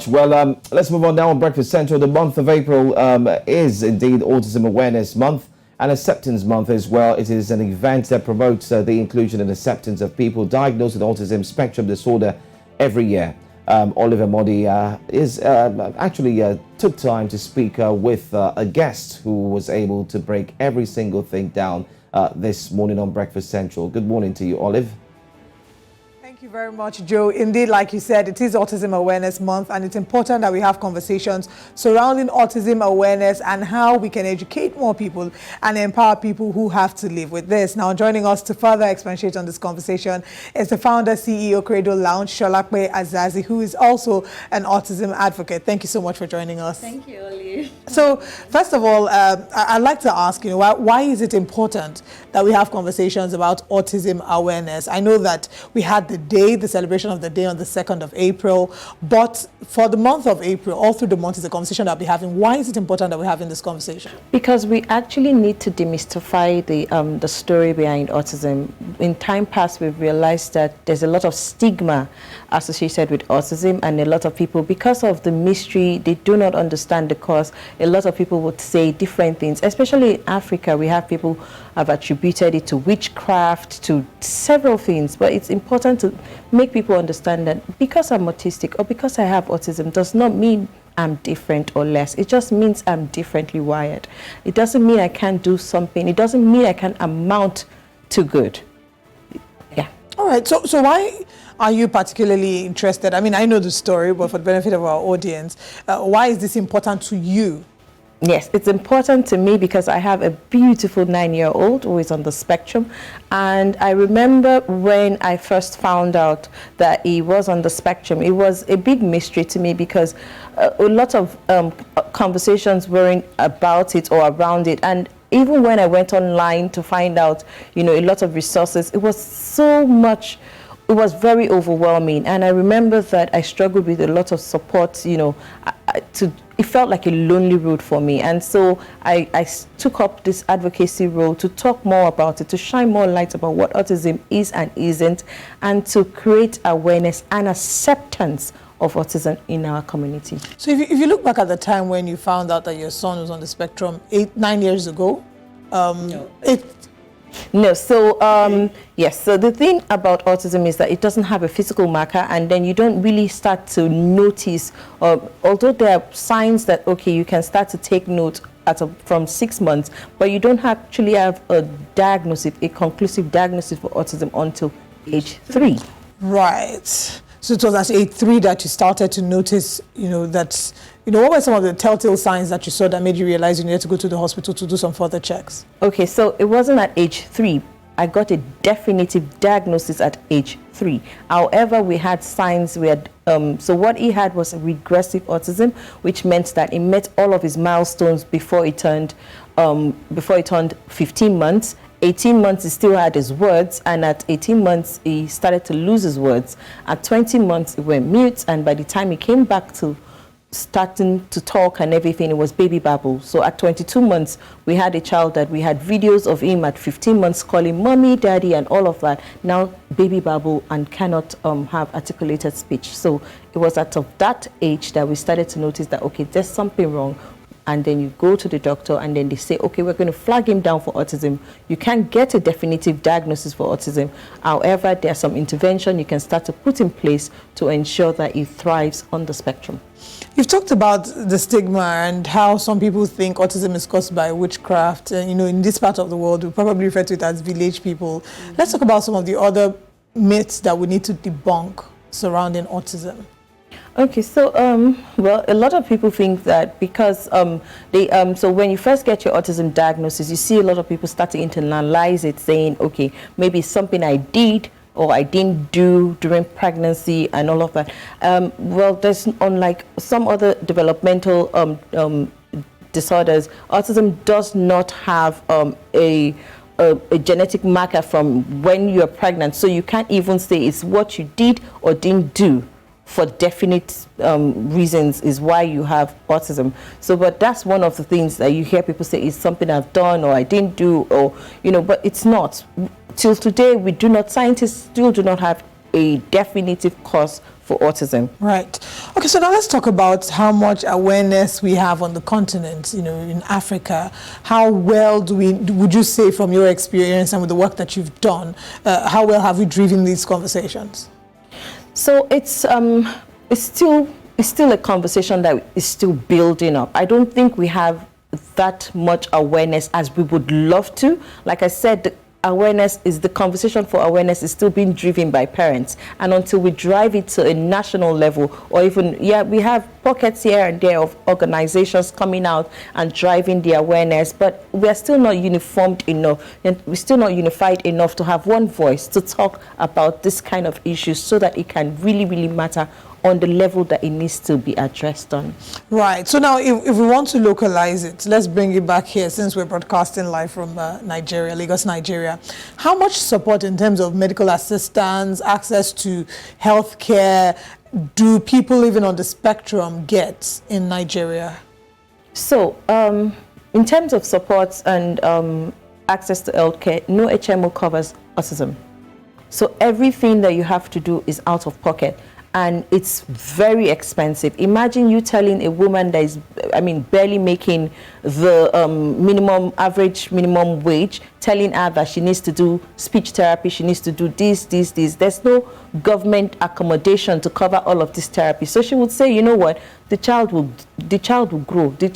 Well, let's move on now on Breakfast Central. The month of April is indeed Autism Awareness Month and Acceptance Month as well. It is an event that promotes the inclusion and acceptance of people diagnosed with Autism Spectrum Disorder every year. Oliver Modi actually took time to speak with a guest who was able to break every single thing down this morning on Breakfast Central. Good morning to you, Olive. Thank you very much, Joe. Indeed, like you said, it is Autism Awareness Month, and it's important that we have conversations surrounding autism awareness and how we can educate more people and empower people who have to live with this. Now, joining us to further expatiate on this conversation is the founder, CEO, Cradle Lounge, Sholakpe Azazi, who is also an autism advocate. Thank you so much for joining us. Thank you, Oli. So, first of all, I'd like to ask, why is it important that we have conversations about autism awareness? I know that we had the celebration of the day on the 2nd of April, but for the month of April, all through the month is a conversation that we'll be having. Why is it important that we're having this conversation? Because we actually need to demystify the story behind autism. In time past, we've realized that there's a lot of stigma associated with autism, and a lot of people, because of the mystery, they do not understand the cause. A lot of people would say different things, especially in Africa. We have people have attributed it to witchcraft, to several things, but it's important to make people understand that because I'm autistic or because I have autism does not mean I'm different or less. It just means I'm differently wired. It doesn't mean I can't do something. It doesn't mean I can amount to good. Yeah. All right. So why are you particularly interested? I mean, I know the story, but for the benefit of our audience, why is this important to you? Yes, it's important to me because I have a beautiful 9-year-old who is on the spectrum. And I remember when I first found out that he was on the spectrum, it was a big mystery to me because a lot of conversations weren't about it or around it. And even when I went online to find out, a lot of resources, it was so much. It was very overwhelming, and I remember that I struggled with a lot of support. It felt like a lonely road for me, and so I took up this advocacy role to talk more about it, to shine more light about what autism is and isn't, and to create awareness and acceptance of autism in our community. So if you look back at the time when you found out that your son was on the spectrum 9 years ago, No, so yes, so the thing about autism is that it doesn't have a physical marker, and then you don't really start to notice, although there are signs that, okay, you can start to take note from 6 months, but you don't actually have a diagnosis, a conclusive diagnosis for autism until age 3. Right. So it was at age 3 that you started to notice, what were some of the telltale signs that you saw that made you realize you needed to go to the hospital to do some further checks? Okay, so it wasn't at age 3. I got a definitive diagnosis at age 3. However, we had signs. So what he had was regressive autism, which meant that he met all of his milestones before he turned 15 months. 18 months, he still had his words, and at 18 months, he started to lose his words. At 20 months, he went mute, and by the time he came back to starting to talk and everything, it was baby babble. So at 22 months, we had a child that we had videos of him at 15 months calling mommy, daddy, and all of that. Now, baby babble and cannot have articulated speech. So it was at that age that we started to notice that, okay, there's something wrong. And then you go to the doctor, and then they say, okay, we're going to flag him down for autism. You can't get a definitive diagnosis for autism. However, there's some intervention you can start to put in place to ensure that he thrives on the spectrum. You've talked about the stigma and how some people think autism is caused by witchcraft. In this part of the world, we probably refer to it as village people. Mm-hmm. Let's talk about some of the other myths that we need to debunk surrounding autism. Okay, so well, a lot of people think that because so when you first get your autism diagnosis, you see a lot of people start to internalize it, saying, okay, maybe it's something I did or I didn't do during pregnancy and all of that. Well, there's, unlike some other developmental disorders, autism does not have a genetic marker from when you're pregnant, so you can't even say it's what you did or didn't do for definite reasons is why you have autism. So, but that's one of the things that you hear people say is something I've done or I didn't do, or, but it's not. Till today, scientists still do not have a definitive cause for for autism. Right. Okay, so now let's talk about how much awareness we have on the continent, in Africa. How well would you say from your experience and with the work that you've done, how well have we driven these conversations? So it's still a conversation that is still building up. I don't think we have that much awareness as we would love to. Like I said, the conversation for awareness is still being driven by parents, and until we drive it to a national level, or even, we have pockets here and there of organizations coming out and driving the awareness, but we are still not uniformed enough, and we're still not unified enough to have one voice to talk about this kind of issues so that it can really, really matter on the level that it needs to be addressed on. Right. So now, if we want to localize it, let's bring it back here, since we're broadcasting live from Nigeria, Lagos, Nigeria. How much support in terms of medical assistance, access to health care, do people living on the spectrum get in Nigeria? So, in terms of support and access to health care, no HMO covers autism. So everything that you have to do is out of pocket. And it's very expensive. Imagine you telling a woman that is, barely making the average minimum wage, telling her that she needs to do speech therapy, she needs to do this. There's no government accommodation to cover all of this therapy. So she would say, you know what, the child will grow. The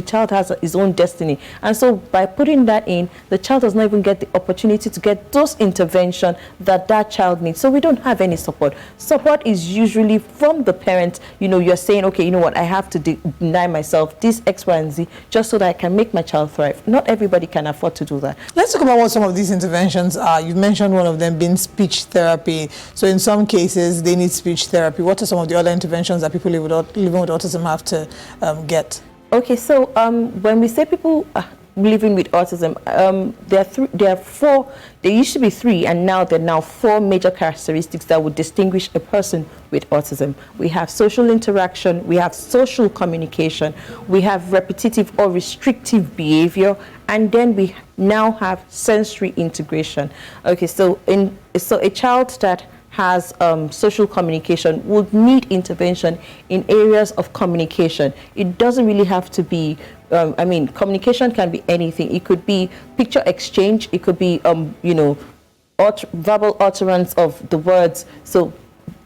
child has his own destiny. And so by putting that in, the child does not even get the opportunity to get those interventions that child needs. So we don't have any support. Support is usually from the parent. You're saying, okay, you know what, I have to deny myself this X, Y, and Z just so that I can make my child thrive. Not everybody can afford to do that. Let's talk about what some of these interventions are. You've mentioned one of them being speech therapy. So in some cases, they need speech therapy. What are some of the other interventions that people living with autism have to get? Okay, so when we say people living with autism, there are four. There used to be three, and now there are now four major characteristics that would distinguish a person with autism. We have social interaction, we have social communication, we have repetitive or restrictive behavior, and then we now have sensory integration. Okay, so a child that has social communication would need intervention in areas of communication. It doesn't really have to be, communication can be anything. It could be picture exchange, it could be, verbal utterance of the words. So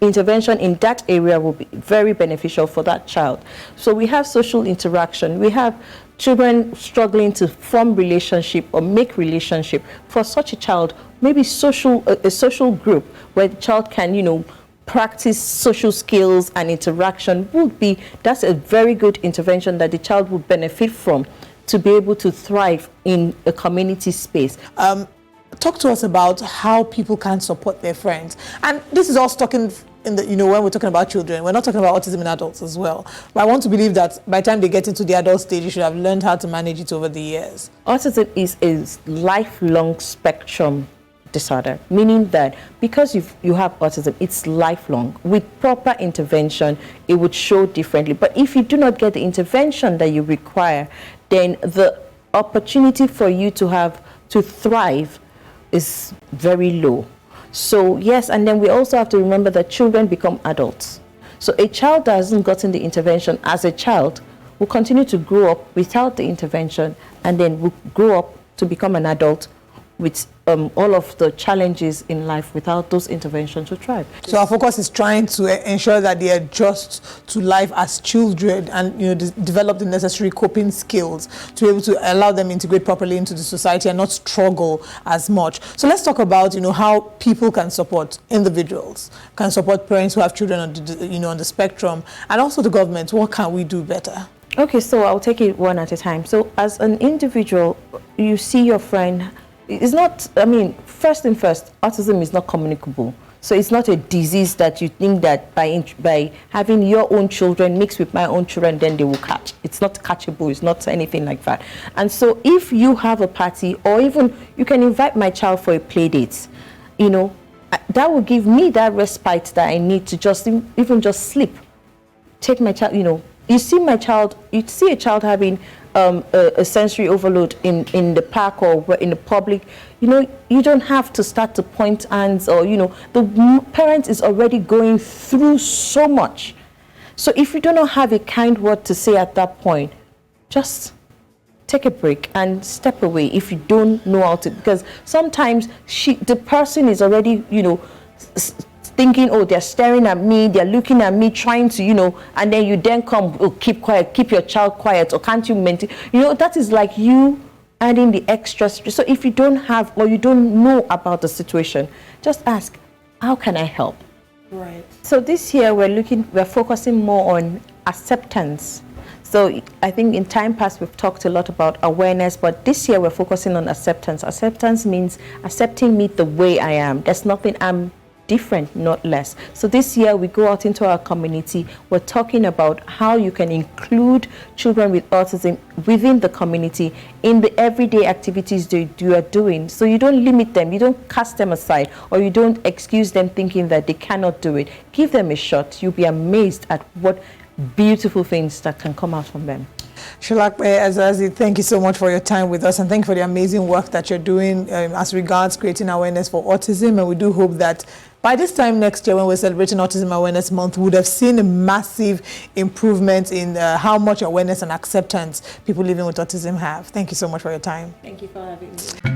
intervention in that area will be very beneficial for that child. So we have social interaction. We have children struggling to form relationship or make relationship. For such a child, maybe a social group where the child can, practice social skills and interaction that's a very good intervention that the child would benefit from to be able to thrive in a community space. Talk to us about how people can support their friends. And this is all talking in the, when we're talking about children, we're not talking about autism in adults as well. But I want to believe that by the time they get into the adult stage, you should have learned how to manage it over the years. Autism is a lifelong spectrum disorder, meaning that because you have autism, it's lifelong. With proper intervention, it would show differently. But if you do not get the intervention that you require, then the opportunity for you to thrive is very low. So yes, and then we also have to remember that children become adults. So a child that hasn't gotten the intervention as a child will continue to grow up without the intervention, and then will grow up to become an adult with all of the challenges in life without those interventions to thrive. So our focus is trying to ensure that they adjust to life as children and develop the necessary coping skills to be able to allow them integrate properly into the society and not struggle as much. So let's talk about how people can support individuals, can support parents who have children on the, on the spectrum, and also the government. What can we do better? Okay, so I'll take it one at a time. So as an individual, you see your friend. It's not, first, autism is not communicable. So it's not a disease that you think that by having your own children mixed with my own children, then they will catch. It's not catchable. It's not anything like that. And so if you have a party, or even you can invite my child for a play date, that will give me that respite that I need to just sleep. Take my child, you see a child having a sensory overload in the park or in the public, you don't have to start to point hands, or the parent is already going through so much. So if you do not have a kind word to say at that point, just take a break and step away if you don't know how to, because sometimes the person is already thinking, oh, they're staring at me, they're looking at me, trying to, and then you then come, oh, keep quiet, keep your child quiet, or can't you maintain? That is like you adding the extra stress. So if you don't have, or you don't know about the situation, just ask, how can I help? Right. So this year we're focusing more on acceptance. So I think in time past we've talked a lot about awareness, but this year we're focusing on acceptance. Acceptance means accepting me the way I am. There's nothing, I'm different, not less. So this year we go out into our community. We're talking about how you can include children with autism within the community in the everyday activities you are doing. So you don't limit them, you don't cast them aside, or you don't excuse them thinking that they cannot do it. Give them a shot. You'll be amazed at what beautiful things that can come out from them. Sholakpe Azazi, thank you so much for your time with us, and thank you for the amazing work that you're doing as regards creating awareness for autism. And we do hope that by this time next year, when we're celebrating Autism Awareness Month, we would have seen a massive improvement in how much awareness and acceptance people living with autism have. Thank you so much for your time. Thank you for having me.